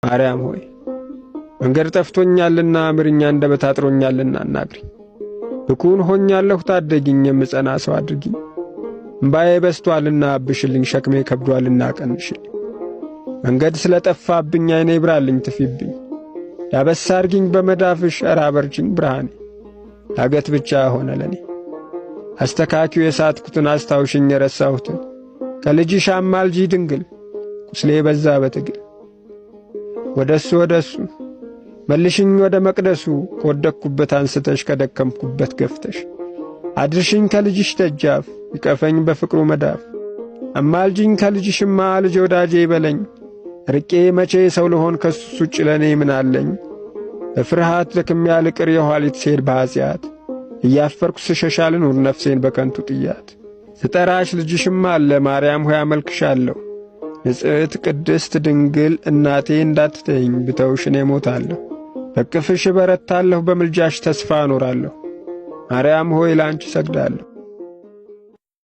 ማርያም ሆይ መንገድ ጠፍቶኛልና ምርኛ አንደበት አጥሮኛልና አናግሪኝ። ብኩን ሆኛለሁ ታደጊኝ፣ የምጸና ሰው አድርጊኝ። እምባዬ በስቶአልና አብሽልኝ፣ ሸክሜ ከብዶአልና ቀንሽልኝ። መንገድ ስለጠፋብኝ ዓይኔ ይብራልኝ ትፊብኝ። ዳበስ አርጊኝ በመዳፍሽ ኧረ አበርቺኝ ብርሃኔ። ዳገት ብቻ ሆነ ለኔ አስተካኪው የሳትኩትን አስታውሽኝ የረሳሁትን። ከልጅሽ አማልጂ ድንግል ቁስሌ በዛ በትግል። ወደሱ መልሽኝ ወደ መቅደሱ ከወደቅኩበት አንስተሽ ከደከምኩበት ገፍተሽ። አድርሽኝ ከልጅሽ ደጃፍ ይቀፈኝ በፍቅሩ መዳፍ። አማልጂኝ ከልጅሽማ ልጅ ወዳጄ ይበለኝ። ርቄ መቼ ሰው ልሆን ከሱስ ውጭ ለኔ ምን አለኝ? በፍርሃት ደክሜ አልቅር የኋሊት ስሄድ በኃጢአት እያፈርኩ ስሸሽ አልኑር ነፍሴን በከንቱ ጥያት። ስጠራሽ ልጅሽማ አለ ማርያም ሆይ አመልክሻለሁ። ንጽሕት ቅድስት ድንግል እናቴ እንዳትተይኝ ብተውሽ እኔ ሞታለሁ። በቅፍሽ እበረታለሁ በምልጃሽ ተስፋ አኖራለሁ። ማርያም ሆይ ላንቺ ሰግዳለሁ።